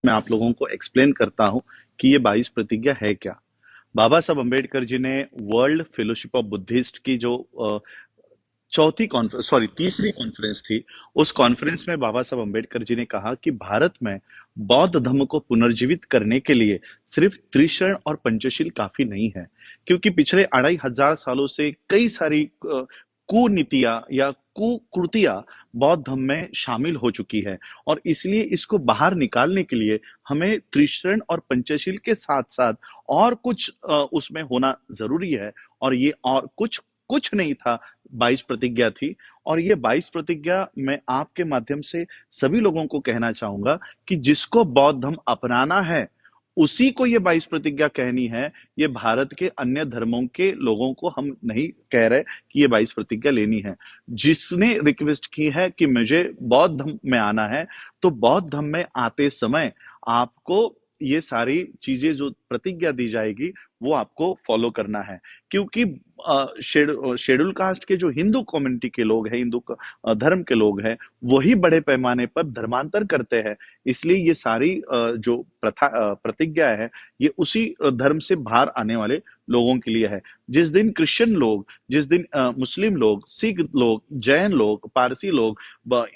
मैं आप लोगों को एक्सप्लेन करता हूँ कि ये 22 प्रतिज्ञा है क्या। बाबा साहब अम्बेडकर जी ने वर्ल्ड फेलोशिप ऑफ बुद्धिस्ट की जो चौथी कॉन्फ्रेंस सॉरी तीसरी कॉन्फ्रेंस थी, उस कॉन्फ्रेंस में बाबा साहब अम्बेडकर जी ने कहा कि भारत में बौद्ध धर्म को पुनर्जीवित करने के लिए सिर्फ त्रिशरण और पंचशील काफी नहीं है, क्योंकि पिछले 2500 सालों से कई सारी कुनीतियां या कुकृतियां बौद्ध धर्म में शामिल हो चुकी है। और इसलिए इसको बाहर निकालने के लिए हमें त्रिशरण और पंचशील के साथ साथ और कुछ उसमें होना जरूरी है। और ये और कुछ कुछ नहीं था, 22 प्रतिज्ञा थी। और ये 22 प्रतिज्ञा मैं आपके माध्यम से सभी लोगों को कहना चाहूंगा कि जिसको बौद्ध धर्म अपनाना है उसी को ये 22 प्रतिज्ञा कहनी है। ये भारत के अन्य धर्मों के लोगों को हम नहीं कह रहे कि ये 22 प्रतिज्ञा लेनी है। जिसने रिक्वेस्ट की है कि मुझे बौद्ध धर्म में आना है, तो बौद्ध धर्म में आते समय आपको ये सारी चीजें जो प्रतिज्ञा दी जाएगी वो आपको फॉलो करना है। क्योंकि शेड्यूल कास्ट के जो हिंदू कम्युनिटी के लोग हैं, हिंदू धर्म के लोग हैं, वही बड़े पैमाने पर धर्मांतर करते हैं। इसलिए ये सारी जो प्रतिज्ञा है, ये उसी धर्म से बाहर आने वाले लोगों के लिए है। जिस दिन क्रिश्चियन लोग, जिस दिन मुस्लिम लोग, सिख लोग, जैन लोग, पारसी लोग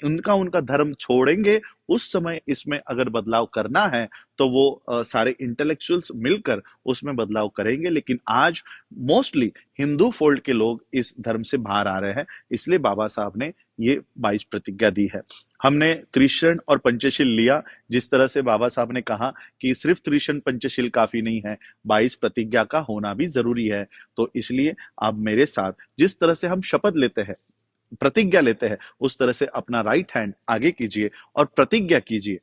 उनका उनका धर्म छोड़ेंगे, उस समय इसमें अगर बदलाव करना है तो वो सारे इंटेलेक्चुअल्स मिलकर उसमें बदलाव करेंगे। लेकिन आज मोस्टली हिंदू फोल्ड के लोग इस धर्म से बाहर आ रहे हैं, इसलिए बाबा साहब ने ये 22 प्रतिज्ञा दी है। हमने त्रिशरण और पंचशील लिया, जिस तरह से बाबा साहब ने कहा कि सिर्फ त्रिशरण पंचशील काफी नहीं है, 22 प्रतिज्ञा का होना भी जरूरी है। तो इसलिए आप मेरे साथ जिस तरह से हम शपथ लेते हैं, प्रतिज्ञा लेते हैं, उस तरह से अपना राइट हैंड आगे कीजिए और प्रतिज्ञा कीजिए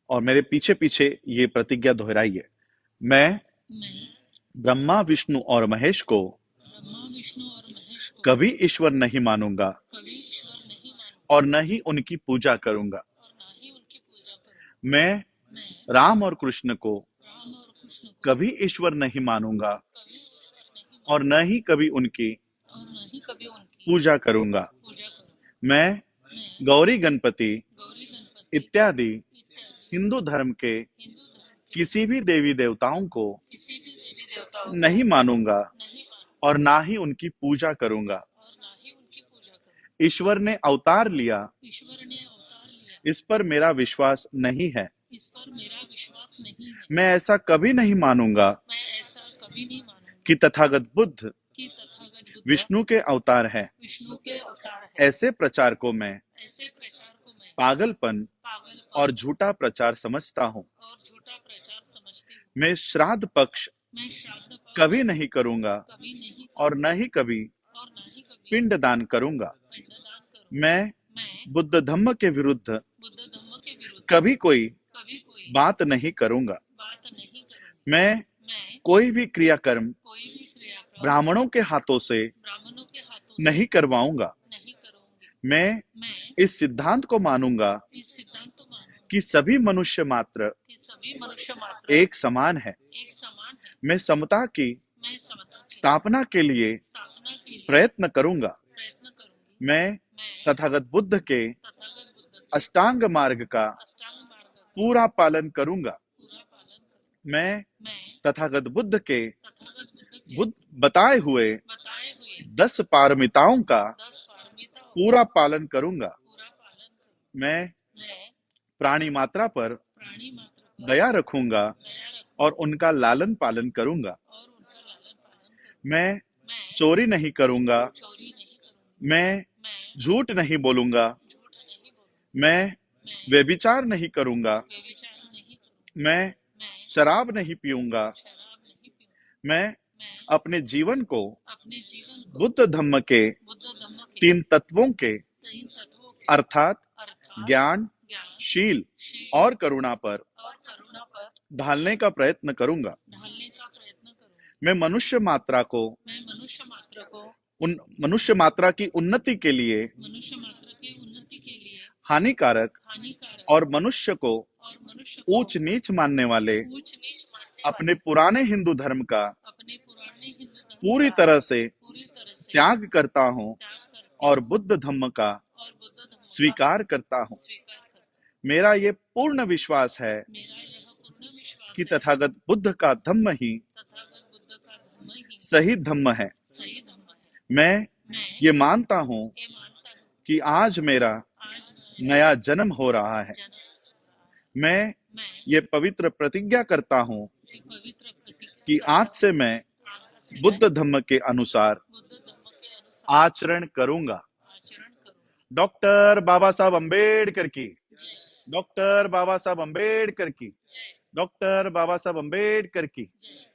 और मेरे पीछे पीछे ये प्रतिज्ञा दोहराइए। मैं मैं ब्रह्मा विष्णु और महेश को ब्रह्मा विष्णु और महेश को कभी ईश्वर नहीं मानूंगा कभी ईश्वर नहीं मानूंगा और न ही उनकी पूजा करूंगा। और ना ही उनकी पूजा करूंगा। मैं मैं राम और कृष्ण को राम और कृष्ण को कभी ईश्वर नहीं मानूंगा कभी ईश्वर नहीं और मानूंगा न ही कभी उनकी और ना ही कभी उनकी पूजा करूंगा। पूजा करूंगा। मैं मैं गौरी गणपति गौरी गणपति इत्यादि इत्यादि हिंदू धर्म के हिंदू धर्म के किसी भी देवी देवताओं को किसी भी देवी देवताओं नहीं को मानूंगा नहीं मानूंगा और ना ही उनकी पूजा करूंगा। और ना ही उनकी पूजा करूंगा। ईश्वर ने अवतार लिया, ईश्वर ने अवतार लिया, इस पर मेरा विश्वास नहीं है। इस पर मेरा विश्वास नहीं है। मैं ऐसा कभी नहीं मानूंगा मैं ऐसा कभी नहीं मानूंगा कि तथागत बुद्ध कि तथागत बुद्ध विष्णु के अवतार है। विष्णु के अवतार है। ऐसे प्रचार को मैं ऐसे प्रचार को मैं पागलपन पागलपन और झूठा प्रचार समझता हूँ। और झूठा प्रचार समझती हूँ। मैं श्राद्ध पक्ष मैं श्राद्ध पक्ष कभी नहीं करूंगा कभी नहीं और करूंगा न ही कभी और ना ही कभी पिंड दान करूंगा। पिंडदान करूंगा। मैं मैं बुद्ध धम्म के विरुद्ध बुद्ध धम्म के विरुद्ध कभी कोई कभी कोई बात नहीं करूंगा। बात नहीं करूंगा। मैं मैं कोई भी क्रियाकर्म कोई भी क्रियाक्रम ब्राह्मणों के हाथों से ब्राह्मणों के हाथों से नहीं करवाऊंगा। नहीं करूंगी। मैं मैं इस सिद्धांत को मानूंगा इस सिद्धांत को मानूंगा कि सभी मनुष्य मात्र कि सभी मनुष्य मात्र एक समान है। एक समान है। मैं समता की मैं समता की स्थापना के लिए स्थापना के लिए प्रयत्न करूंगा। प्रयत्न करूंगी। मैं मैं तथागत बुद्ध के तथागत बुद्ध के अष्टांग मार्ग का अष्टांग मार्ग का पूरा पालन करूंगा। पूरा पालन करूंगी। मैं मैं तथागत बुद्ध के तथागत बुद्ध के बुद्ध बताए हुए बताए हुए 10 पारमिताओं का 10 पारमिताओं पूरा पालन करूंगा। पूरा पालन करूंगी। मैं मैं प्राणी मात्रा पर प्राणी मात्र पर दया रखूंगा दया रखूंगा और उनका लालन पालन करूंगा। और उनका लालन पालन करूंगा। मैं मैं चोरी नहीं करूंगा। चोरी नहीं करूंगी। मैं मैं झूठ नहीं बोलूंगा। झूठ नहीं बोलूंगी। मैं मैं व्यभिचार नहीं करूंगा। व्यभिचार नहीं करूंगी। मैं मैं शराब नहीं पीऊंगा। शराब नहीं पीऊंगी। मैं मैं अपने जीवन को अपने जीवन को बुद्ध धम्म के बुद्ध धम्म के 3 तत्वों के तीन तत्वों के अर्थात अर्थात ज्ञान, ज्ञान शील शील और करुणा पर और करुणा पर ढालने का प्रयत्न करूंगा। ढालने का प्रयत्न करूंगी। मैं मनुष्य मात्रा को मैं मनुष्य मात्र को मनुष्य मात्रा की उन्नति के लिए मनुष्य मात्र की उन्नति के लिए हानिकारक हानिकारक और मनुष्य को और मनुष्य को ऊंच नीच मानने वाले ऊंच नीच मानने अपने वाले पुराने हिंदू धर्म का अपने पुराने हिंदू धर्म पूरी का तरह से पूरी तरह से त्याग करता हूँ त्याग करती और हूँ बुद्ध धम्म का और बुद्ध धम्म का स्वीकार करता हूँ। स्वीकार करती हूँ। मेरा ये पूर्ण विश्वास है मेरा यह पूर्ण विश्वास कि है तथागत बुद्ध का धम्म ही तथागत बुद्ध का धर्म ही सही धम्म है। सही धर्म है। मैं मैं ये मानता हूँ ये मानता हूँ कि आज मेरा आज नया जन्म हो रहा है। जन्म हो रहा है। मैं मैं ये पवित्र प्रतिज्ञा करता हूँ एक पवित्र प्रतिज्ञा कि करता आज से मैं हूँ। आज से बुद्ध मैं धम्म के अनुसार बुद्ध धर्म के अनुसार आचरण करूंगा। आचरण करूंगा। डॉक्टर बाबा साहब अंबेडकर की। जय डॉक्टर बाबा साहब अंबेडकर की। जय डॉक्टर बाबा साहब अंबेडकर की। जय।